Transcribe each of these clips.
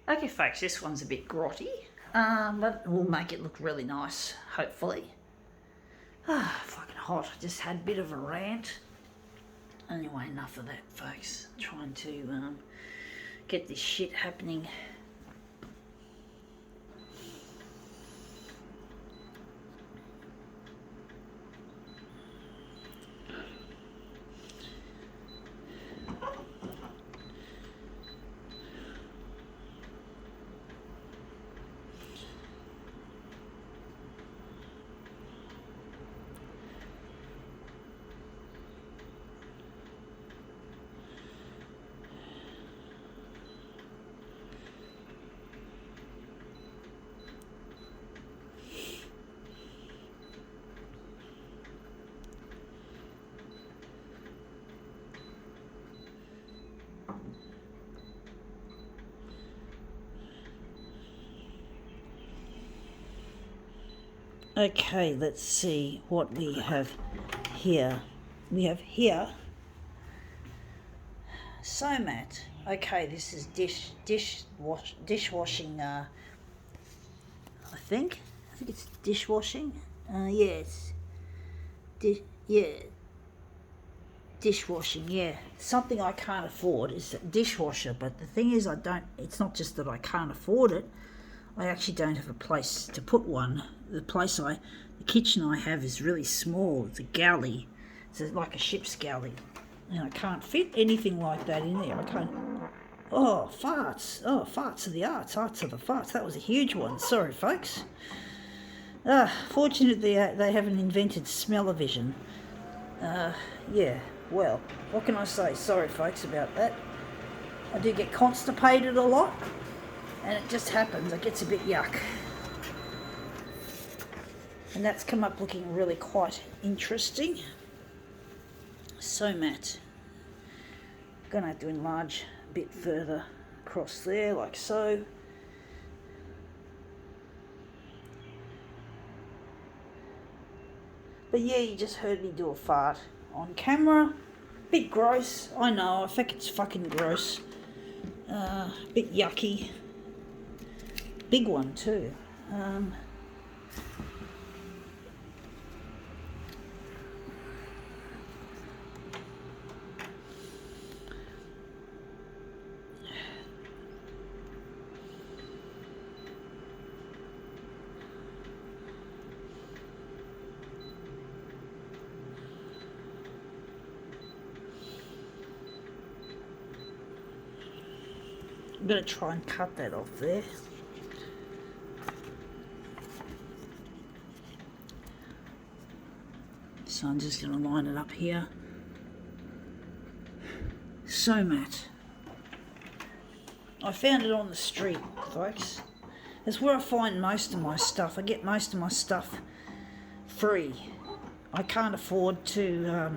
Okay folks, this one's a bit grotty, but we'll make it look really nice, hopefully. Fucking hot. I just had a bit of a rant. Anyway, enough of that folks. Trying to get this shit happening. Okay, let's see what we have here. We have here Somat. Okay, this is dishwashing. I think it's dishwashing. Yes, dishwashing. Yeah, something I can't afford is a dishwasher. But the thing is, it's not just that I can't afford it. I actually don't have a place to put one. The kitchen I have is really small. It's a galley. It's like a ship's galley. And I can't fit anything like that in there. I can't. Oh, farts. Oh, farts are the arts. Arts are the farts. That was a huge one. Sorry, folks. Fortunately, they haven't invented smell-o-vision. Yeah, well, what can I say? Sorry, folks, about that. I do get constipated a lot. And it just happens, it gets a bit yuck. And that's come up looking really quite interesting. Somat. Gonna have to enlarge a bit further across there, like so. But yeah, you just heard me do a fart on camera. Bit gross, I know, I think it's fucking gross. Bit yucky. Big one too. I'm going to try and cut that off there. So I'm just going to line it up here. Somat. I found it on the street, folks. That's where I find most of my stuff. I get most of my stuff free. I can't afford to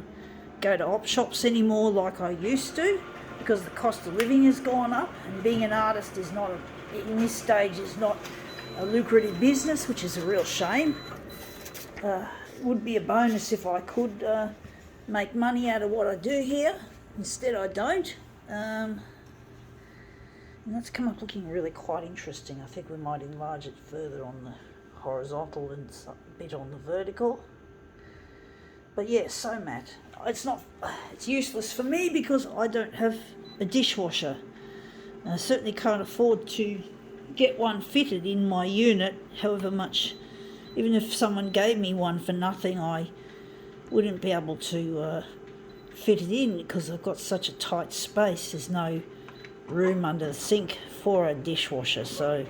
go to op shops anymore like I used to because the cost of living has gone up, and being an artist is not, in this stage, is not a lucrative business, which is a real shame. Would be a bonus if I could make money out of what I do here. Instead I don't. And that's come up looking really quite interesting. I think we might enlarge it further on the horizontal and a bit on the vertical. But yeah, Somat. It's useless for me because I don't have a dishwasher. And I certainly can't afford to get one fitted in my unit, however much. Even if someone gave me one for nothing, I wouldn't be able to fit it in because I've got such a tight space. There's no room under the sink for a dishwasher, so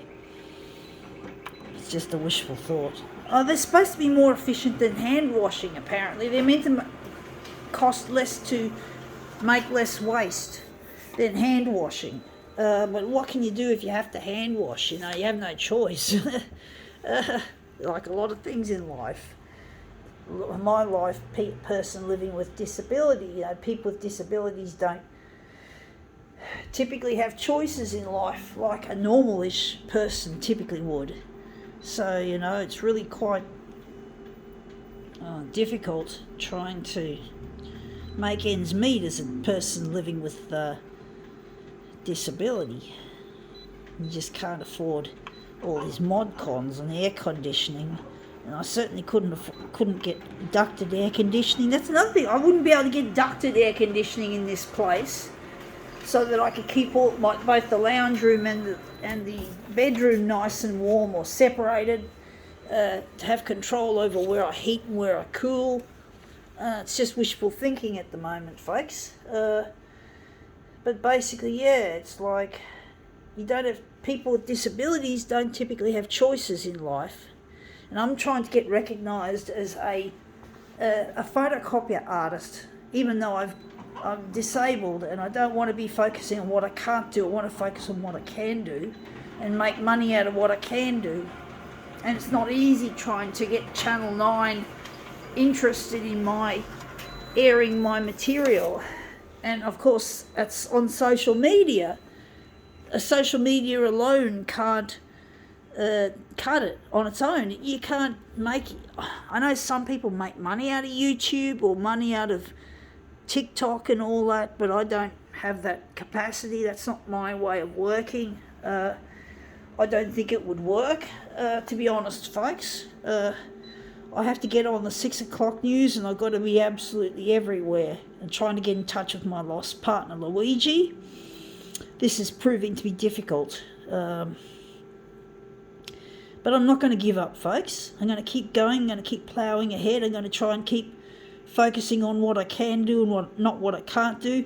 it's just a wishful thought. Oh, they're supposed to be more efficient than hand washing, apparently. They're meant to cost less to make less waste than hand washing. But what can you do if you have to hand wash? You know, you have no choice. Like a lot of things in life. My life, person living with disability, you know, people with disabilities don't typically have choices in life like a normal-ish person typically would. So, you know, it's really quite difficult trying to make ends meet as a person living with disability. You just can't afford all these mod cons and air conditioning. And I certainly couldn't get ducted air conditioning. That's another thing. I wouldn't be able to get ducted air conditioning in this place, so that I could keep both the lounge room and the bedroom nice and warm or separated, to have control over where I heat and where I cool. It's just wishful thinking at the moment, folks. But basically, yeah, it's like people with disabilities don't typically have choices in life. And I'm trying to get recognised as a photocopier artist, even though I'm disabled and I don't want to be focusing on what I can't do. I want to focus on what I can do and make money out of what I can do. And it's not easy trying to get Channel 9 interested in my airing my material. And of course, that's on social media. Social media alone can't cut it on its own. You can't make it. I know some people make money out of YouTube or money out of TikTok and all that, but I don't have that capacity. That's not my way of working. I don't think it would work, to be honest, folks. I have to get on the 6 o'clock news, and I've got to be absolutely everywhere and trying to get in touch with my lost partner, Luigi. This is proving to be difficult. But I'm not going to give up, folks. I'm going to keep going. I'm going to keep ploughing ahead. I'm going to try and keep focusing on what I can do and not what I can't do,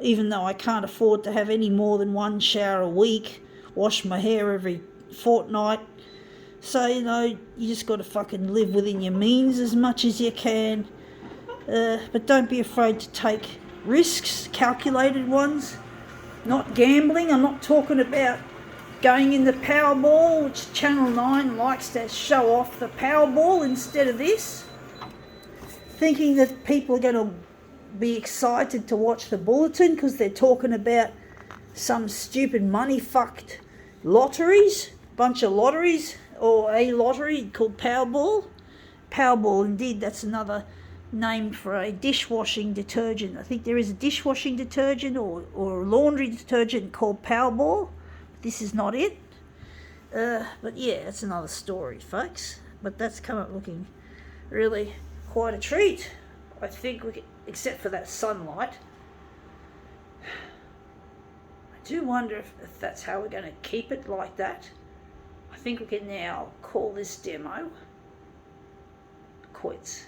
even though I can't afford to have any more than one shower a week, wash my hair every fortnight. So, you just got to fucking live within your means as much as you can. But don't be afraid to take risks, calculated ones. Not gambling. I'm not talking about going in the Powerball, which Channel 9 likes to show off the Powerball instead of this. Thinking that people are going to be excited to watch the bulletin because they're talking about some stupid money-fucked lotteries, bunch of lotteries, or a lottery called Powerball. Powerball, indeed, that's another name for a dishwashing detergent. I think there is a dishwashing detergent or a laundry detergent called Powerball. This is not it. But yeah, that's another story, folks. But that's come up looking really quite a treat, I think, except for that sunlight. I do wonder if that's how we're going to keep it like that. I think we can now call this demo quits.